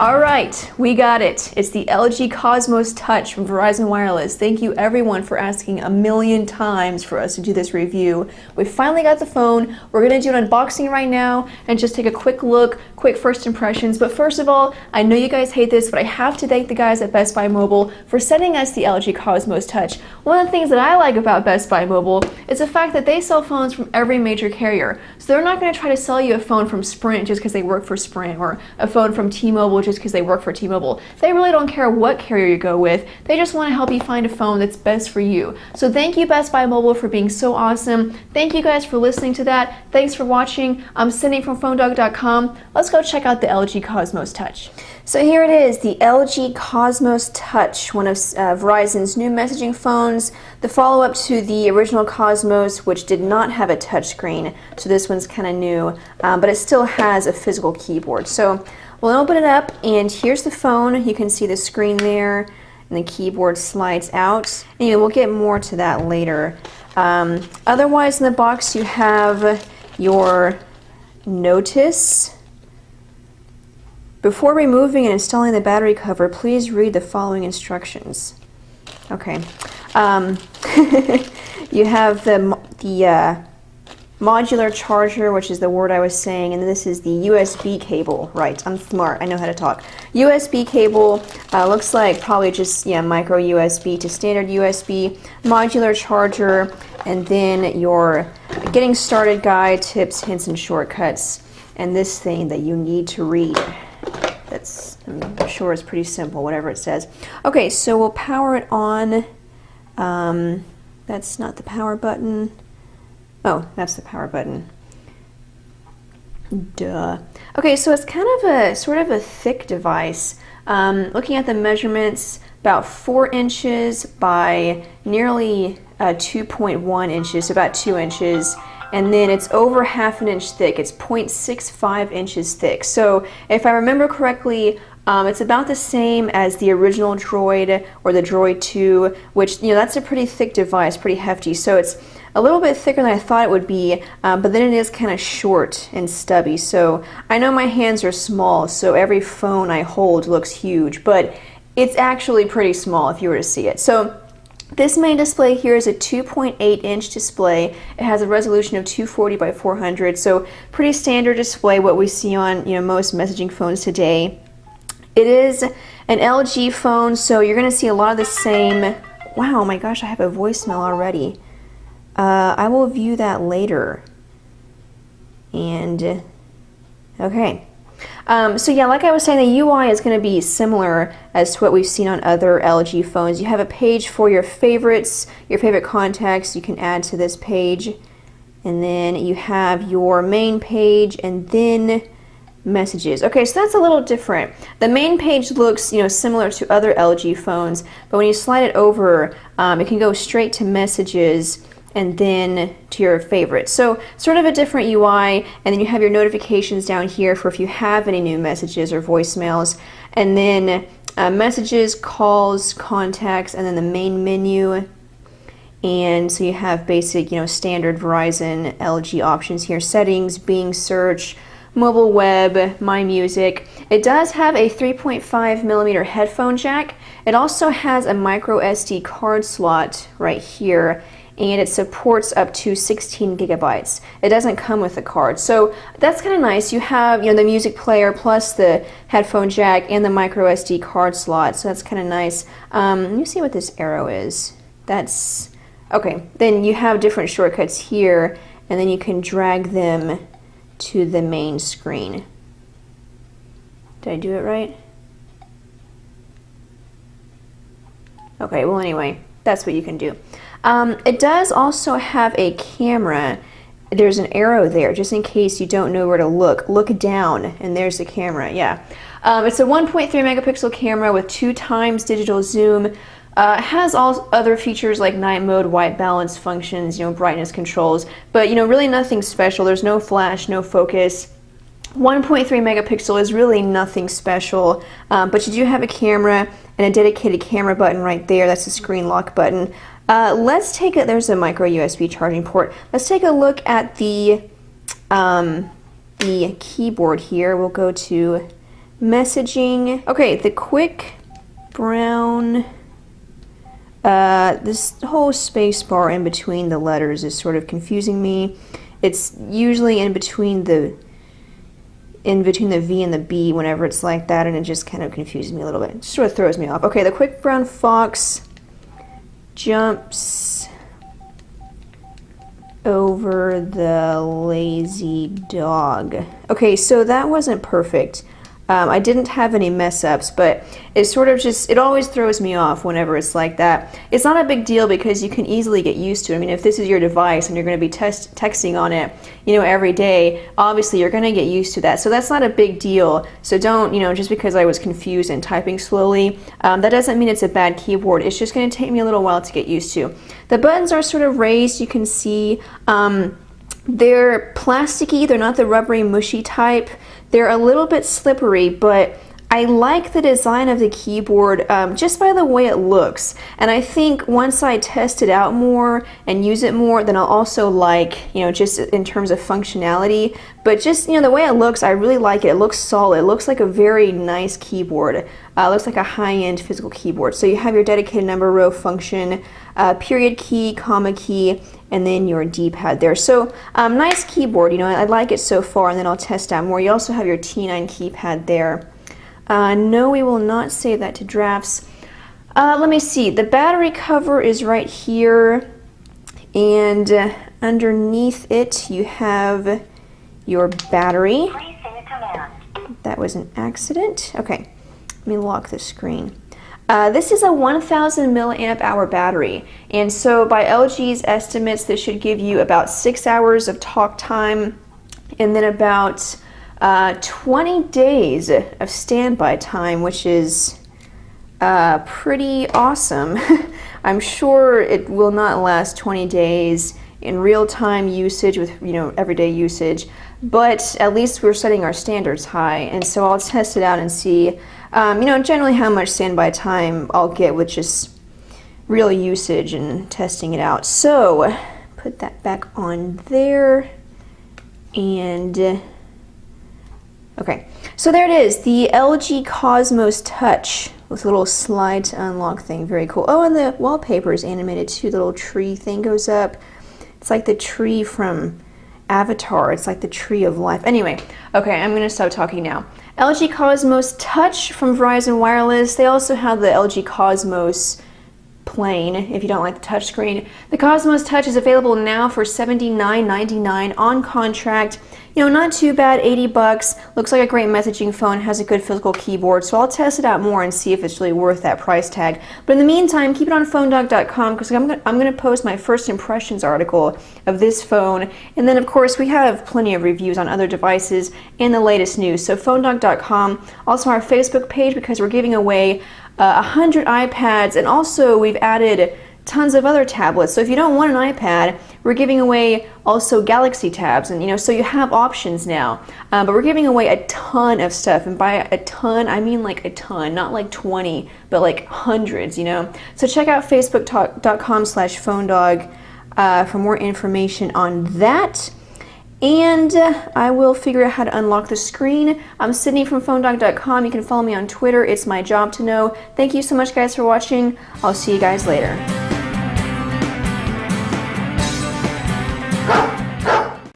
All right, we got it. It's the LG Cosmos Touch from Verizon Wireless. Thank you everyone for asking a million times for us to do this review. We finally got the phone. We're gonna do an unboxing right now and just take a quick look, quick first impressions. But first of all, I know you guys hate this, but I have to thank the guys at Best Buy Mobile for sending us the LG Cosmos Touch. One of the things that I like about Best Buy Mobile is the fact that they sell phones from every major carrier. So they're not gonna try to sell you a phone from Sprint just because they work for Sprint, or a phone from T-Mobile just because they work for T-Mobile. They really don't care what carrier you go with. They just want to help you find a phone that's best for you. So thank you, Best Buy Mobile, for being so awesome. Thank you guys for listening to that. Thanks for watching. I'm Cindy from PhoneDog.com. Let's go check out the LG Cosmos Touch. So here it is, the LG Cosmos Touch, one of Verizon's new messaging phones, the follow-up to the original Cosmos, which did not have a touchscreen. So this one's kind of new, but it still has a physical keyboard. So we'll open it up, and here's the phone. You can see the screen there, and the keyboard slides out. Anyway, we'll get more to that later. Otherwise, in the box, you have your notice. Before removing and installing the battery cover, please read the following instructions. Okay. You have the modular charger, which is the word I was saying, and this is the USB cable. Right, I'm smart, I know how to talk. USB cable, looks like probably just micro USB to standard USB, modular charger, and then your getting started guide, tips, hints, and shortcuts, and this thing that you need to read. I'm sure it's pretty simple, whatever it says. Okay, so we'll power it on. That's not the power button. Oh, that's the power button. Duh. Okay, so it's kind of a sort of a thick device. Looking at the measurements, about 4 inches by nearly 2.1 inches, so about 2 inches. And then it's over ½ an inch thick. It's 0.65 inches thick. So if I remember correctly, it's about the same as the original Droid or the Droid 2, which, that's a pretty thick device, pretty hefty. So it's a little bit thicker than I thought it would be, but then it is kind of short and stubby. So I know my hands are small, so every phone I hold looks huge, but it's actually pretty small if you were to see it. So this main display here is a 2.8-inch display. It has a resolution of 240 by 400, so pretty standard display, what we see on most messaging phones today. It is an LG phone, so you're going to see a lot of the same. Wow, my gosh, I have a voicemail already. I will view that later. And okay. So yeah, like I was saying, the UI is going to be similar as to what we've seen on other LG phones. You have a page for your favorites, your favorite contacts you can add to this page. And then you have your main page and then messages. Okay, so that's a little different. The main page looks, similar to other LG phones, but when you slide it over, it can go straight to messages and then to your favorites. So sort of a different UI, and then you have your notifications down here for if you have any new messages or voicemails, and then messages, calls, contacts, and then the main menu. And so you have basic, standard Verizon LG options here: settings, Bing search, mobile web, my music. It does have a 3.5mm headphone jack. It also has a micro SD card slot right here, and it supports up to 16 gigabytes. It doesn't come with a card, so that's kind of nice. You have the music player plus the headphone jack and the micro SD card slot, so that's kind of nice. Let me see what this arrow is. That's okay. Then you have different shortcuts here, and then you can drag them to the main screen. Did I do it right? Okay, well anyway, that's what you can do. It does also have a camera. There's an arrow there, just in case you don't know where to look. Look down, and there's the camera, yeah. It's a 1.3 megapixel camera with 2x digital zoom. It has all other features like night mode, white balance functions, brightness controls, but really nothing special. There's no flash, no focus. 1.3 megapixel is really nothing special, but you do have a camera and a dedicated camera button right there. That's the screen lock button. Let's take a, there's a micro USB charging port. Let's take a look at the keyboard here. We'll go to messaging. Okay, the quick brown, this whole space bar in between the letters is sort of confusing me. It's usually in between the V and the B whenever it's like that, and it just kind of confuses me a little bit. It sort of throws me off. Okay, the quick brown fox jumps over the lazy dog. Okay, so that wasn't perfect. I didn't have any mess ups, but it sort of just, it always throws me off whenever it's like that. It's not a big deal because you can easily get used to it. I mean, if this is your device and you're going to be texting on it, you know, every day, obviously you're going to get used to that. So that's not a big deal. So don't, you know, just because I was confused and typing slowly, that doesn't mean it's a bad keyboard. It's just going to take me a little while to get used to. The buttons are sort of raised, you can see. They're plasticky, they're not the rubbery, mushy type. They're a little bit slippery, but I like the design of the keyboard just by the way it looks. And I think once I test it out more and use it more, then I'll also like, you know, just in terms of functionality. But just, you know, the way it looks, I really like it. It looks solid. It looks like a very nice keyboard. It looks like a high-end physical keyboard. So you have your dedicated number row function, period key, comma key, and then your D-pad there. So nice keyboard, you know, I like it so far, and then I'll test out more. You also have your T9 keypad there. No, we will not save that to drafts. Let me see, the battery cover is right here, and underneath it you have your battery. That was an accident. Okay, let me lock the screen. This is a 1000 milliamp hour battery, and so by LG's estimates this should give you about 6 hours of talk time and then about 20 days of standby time, which is pretty awesome. I'm sure it will not last 20 days in real-time usage with, you know, everyday usage, but at least we're setting our standards high, and so I'll test it out and see, you know, generally how much standby time I'll get with just real usage and testing it out. So put that back on there, and okay, so there it is, the LG Cosmos Touch with a little slide to unlock thing. Very cool. Oh, and the wallpaper is animated too. The little tree thing goes up. It's like the tree from Avatar. It's like the tree of life. Anyway, okay, I'm gonna stop talking now. LG Cosmos Touch from Verizon Wireless. They also have the LG Cosmos Plain if you don't like the touchscreen. The Cosmos Touch is available now for $79.99 on contract. You know, not too bad, 80 bucks. Looks like a great messaging phone, has a good physical keyboard, so I'll test it out more and see if it's really worth that price tag. But in the meantime, keep it on PhoneDog.com because I'm going to post my first impressions article of this phone. And then, of course, we have plenty of reviews on other devices and the latest news. So PhoneDog.com, also our Facebook page because we're giving away 100 iPads, and also we've added tons of other tablets. So if you don't want an iPad, we're giving away also Galaxy tabs, and you know, so you have options now. But we're giving away a ton of stuff, and by a ton, I mean like a ton, not like 20, but like hundreds, you know. So check out facebook.com/phonedog for more information on that. And I will figure out how to unlock the screen. I'm Sydney from PhoneDog.com. You can follow me on Twitter. It's my job to know. Thank you so much, guys, for watching. I'll see you guys later.